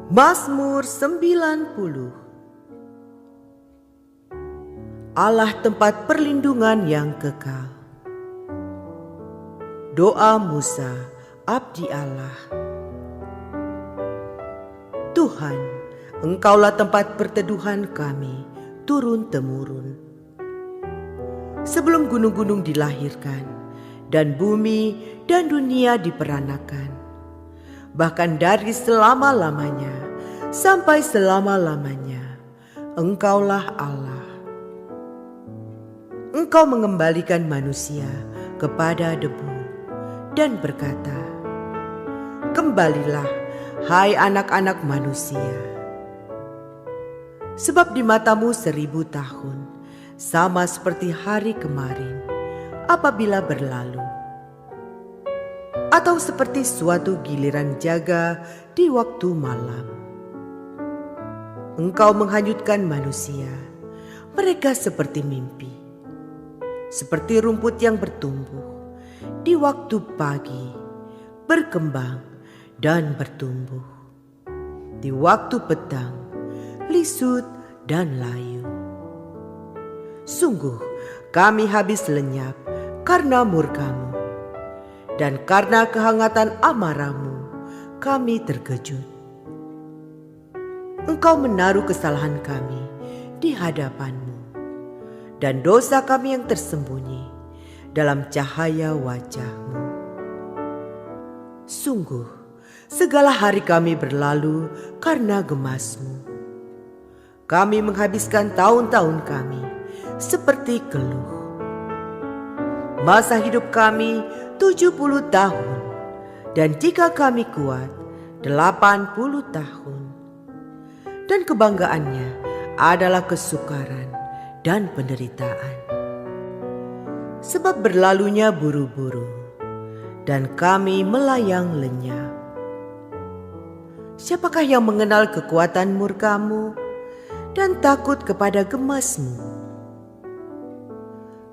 Mazmur 90. Allah tempat perlindungan yang kekal. Doa Musa, abdi Allah. Tuhan, Engkaulah tempat perteduhan kami turun-temurun. Sebelum gunung-gunung dilahirkan dan bumi dan dunia diperanakan, bahkan dari selama-lamanya sampai selama-lamanya, Engkaulah Allah. Engkau mengembalikan manusia kepada debu dan berkata, "Kembalilah, hai anak-anak manusia. Sebab di matamu 1000 tahun sama seperti hari kemarin apabila berlalu, atau seperti suatu giliran jaga di waktu malam. Engkau menghanyutkan manusia, mereka seperti mimpi, seperti rumput yang bertumbuh di waktu pagi, berkembang dan bertumbuh, di waktu petang, lisut dan layu. Sungguh kami habis lenyap karena murka-Mu, dan karena kehangatan amarah-Mu kami terkejut. Engkau menaruh kesalahan kami di hadapan-Mu, dan dosa kami yang tersembunyi dalam cahaya wajah-Mu. Sungguh segala hari kami berlalu karena gemas-Mu. Kami menghabiskan tahun-tahun kami seperti keluh. Masa hidup kami 70 tahun, dan jika kami kuat 80 tahun. Dan kebanggaannya adalah kesukaran dan penderitaan. Sebab berlalunya buru-buru, dan kami melayang lenyap. Siapakah yang mengenal kekuatan murka-Mu dan takut kepada gemas-Mu?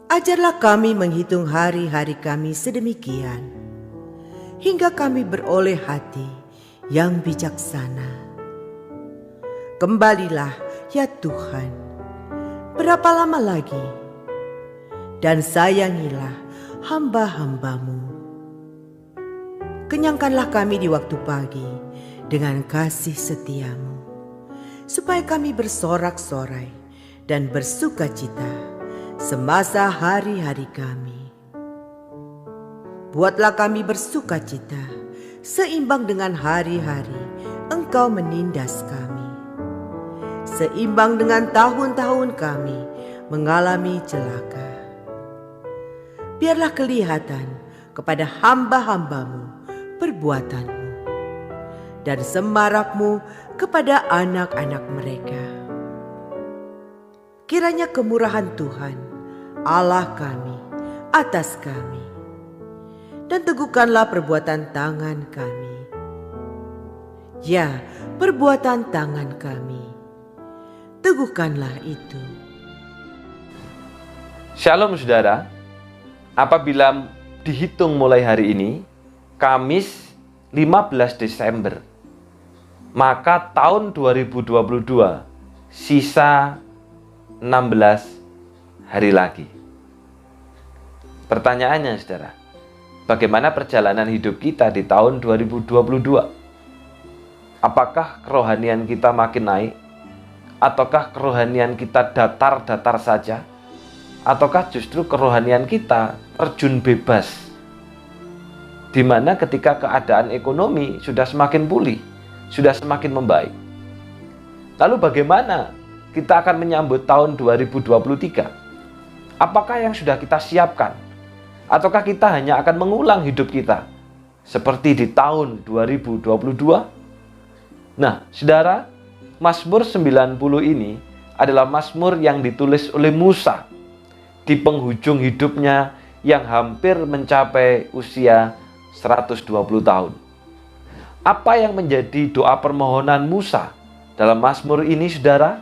Ajarlah kami menghitung hari-hari kami sedemikian, hingga kami beroleh hati yang bijaksana. Kembalilah ya Tuhan, berapa lama lagi? Dan sayangilah hamba-hamba-Mu. Kenyangkanlah kami di waktu pagi dengan kasih setia-Mu, supaya kami bersorak-sorai dan bersukacita semasa hari-hari kami. Buatlah kami bersukacita seimbang dengan hari-hari Engkau menindas kami, seimbang dengan tahun-tahun kami mengalami celaka. Biarlah kelihatan kepada hamba-hamba-Mu perbuatan-Mu, dan semarak-Mu kepada anak-anak mereka. Kiranya kemurahan Tuhan, Allah kami, atas kami, dan teguhkanlah perbuatan tangan kami. Ya, perbuatan tangan kami, teguhkanlah itu." Shalom saudara, apabila dihitung mulai hari ini, Kamis 15 Desember, maka tahun 2022 sisa 16 hari lagi. Pertanyaannya saudara, bagaimana perjalanan hidup kita di tahun 2022? Apakah kerohanian kita makin naik? Ataukah kerohanian kita datar-datar saja? Ataukah justru kerohanian kita terjun bebas? Di mana ketika keadaan ekonomi sudah semakin pulih, sudah semakin membaik. Lalu bagaimana kita akan menyambut tahun 2023? Apakah yang sudah kita siapkan? Ataukah kita hanya akan mengulang hidup kita seperti di tahun 2022? Nah, saudara, Mazmur 90 ini adalah Mazmur yang ditulis oleh Musa di penghujung hidupnya yang hampir mencapai usia 120 tahun. Apa yang menjadi doa permohonan Musa dalam Mazmur ini, saudara?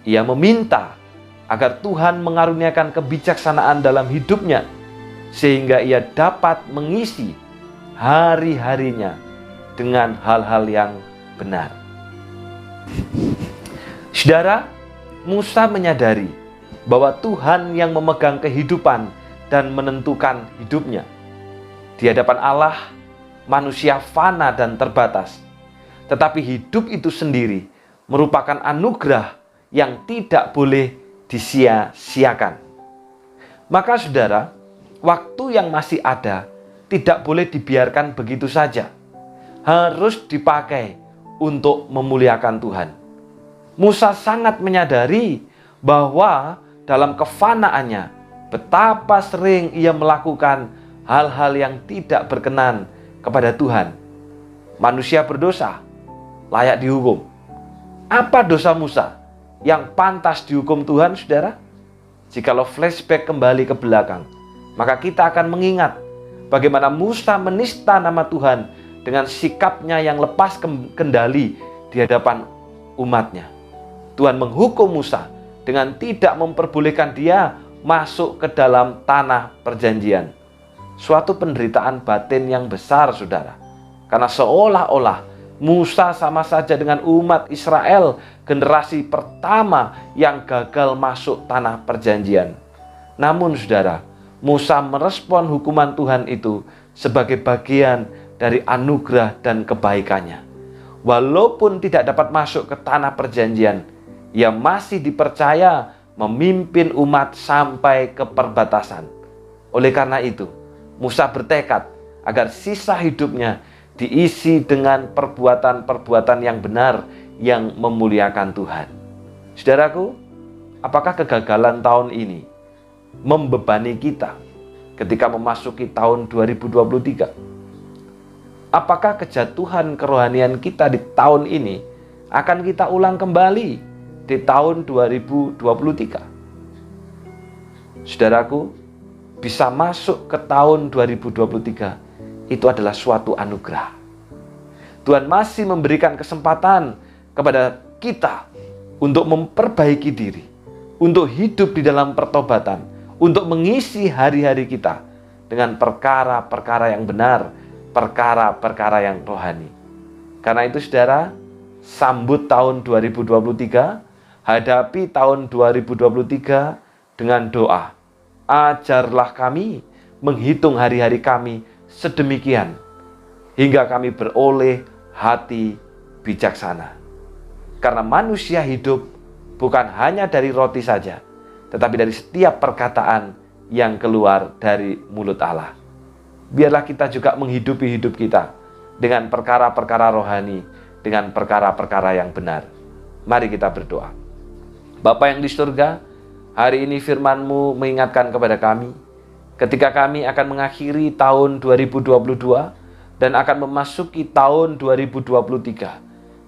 Ia meminta agar Tuhan mengaruniakan kebijaksanaan dalam hidupnya, sehingga ia dapat mengisi hari-harinya dengan hal-hal yang benar. Saudara, Musa menyadari bahwa Tuhan yang memegang kehidupan dan menentukan hidupnya. Di hadapan Allah, manusia fana dan terbatas. Tetapi hidup itu sendiri merupakan anugerah yang tidak boleh disia-siakan. Maka saudara, waktu yang masih ada tidak boleh dibiarkan begitu saja. Harus dipakai untuk memuliakan Tuhan. Musa sangat menyadari bahwa dalam kefanaannya betapa sering ia melakukan hal-hal yang tidak berkenan kepada Tuhan. Manusia berdosa, layak dihukum. Apa dosa Musa yang pantas dihukum Tuhan, saudara? Jikalau flashback kembali ke belakang, maka kita akan mengingat bagaimana Musa menista nama Tuhan dengan sikapnya yang lepas kendali di hadapan umatnya. Tuhan menghukum Musa dengan tidak memperbolehkan dia masuk ke dalam tanah perjanjian. Suatu penderitaan batin yang besar, saudara. Karena seolah-olah Musa sama saja dengan umat Israel, generasi pertama yang gagal masuk tanah perjanjian. Namun saudara, Musa merespon hukuman Tuhan itu sebagai bagian dari anugerah dan kebaikannya. Walaupun tidak dapat masuk ke tanah perjanjian, ia masih dipercaya memimpin umat sampai ke perbatasan. Oleh karena itu, Musa bertekad agar sisa hidupnya diisi dengan perbuatan-perbuatan yang benar yang memuliakan Tuhan. Saudaraku, apakah kegagalan tahun ini membebani kita ketika memasuki tahun 2023? Apakah kejatuhan kerohanian kita di tahun ini akan kita ulang kembali di tahun 2023? Saudaraku, bisa masuk ke tahun 2023 itu adalah suatu anugerah. Tuhan masih memberikan kesempatan kepada kita untuk memperbaiki diri, untuk hidup di dalam pertobatan, untuk mengisi hari-hari kita dengan perkara-perkara yang benar, perkara-perkara yang rohani. Karena itu saudara, sambut tahun 2023, hadapi tahun 2023 dengan doa. Ajarlah kami menghitung hari-hari kami sedemikian hingga kami beroleh hati bijaksana. Karena manusia hidup bukan hanya dari roti saja, tetapi dari setiap perkataan yang keluar dari mulut Allah. Biarlah kita juga menghidupi hidup kita dengan perkara-perkara rohani, dengan perkara-perkara yang benar. Mari kita berdoa. Bapa yang di surga, hari ini firman-Mu mengingatkan kepada kami, ketika kami akan mengakhiri tahun 2022 dan akan memasuki tahun 2023.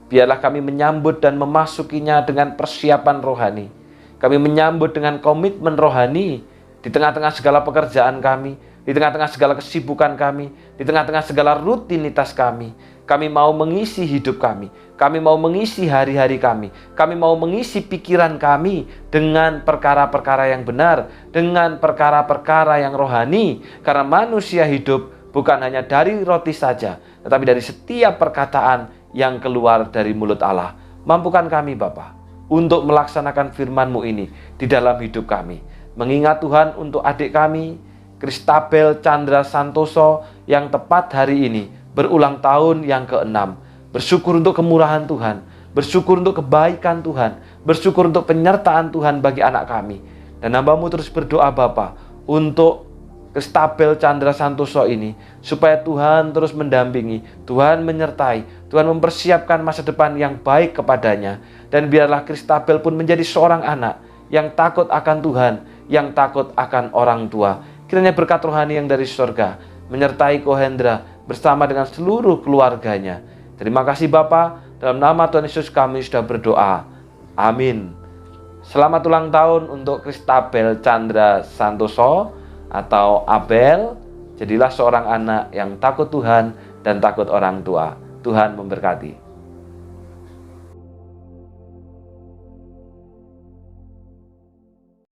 Biarlah kami menyambut dan memasukinya dengan persiapan rohani. Kami menyambut dengan komitmen rohani di tengah-tengah segala pekerjaan kami, di tengah-tengah segala kesibukan kami, di tengah-tengah segala rutinitas kami. Kami mau mengisi hidup kami. Kami mau mengisi hari-hari kami. Kami mau mengisi pikiran kami dengan perkara-perkara yang benar, dengan perkara-perkara yang rohani. Karena manusia hidup bukan hanya dari roti saja, tetapi dari setiap perkataan yang keluar dari mulut Allah. Mampukan kami Bapa untuk melaksanakan firman-Mu ini di dalam hidup kami. Mengingat Tuhan untuk adik kami, Christabel Chandra Santoso, yang tepat hari ini berulang tahun yang ke-6. Bersyukur untuk kemurahan Tuhan, bersyukur untuk kebaikan Tuhan, bersyukur untuk penyertaan Tuhan bagi anak kami. Dan hamba-Mu terus berdoa Bapa untuk Christabel Chandra Santoso ini, supaya Tuhan terus mendampingi, Tuhan menyertai, Tuhan mempersiapkan masa depan yang baik kepadanya. Dan biarlah Christabel pun menjadi seorang anak yang takut akan Tuhan, yang takut akan orang tua. Kiranya berkat rohani yang dari surga menyertai Kohendra bersama dengan seluruh keluarganya. Terima kasih Bapa, dalam nama Tuhan Yesus kami sudah berdoa. Amin. Selamat ulang tahun untuk Christabel Chandra Santoso atau Abel. Jadilah seorang anak yang takut Tuhan dan takut orang tua. Tuhan memberkati.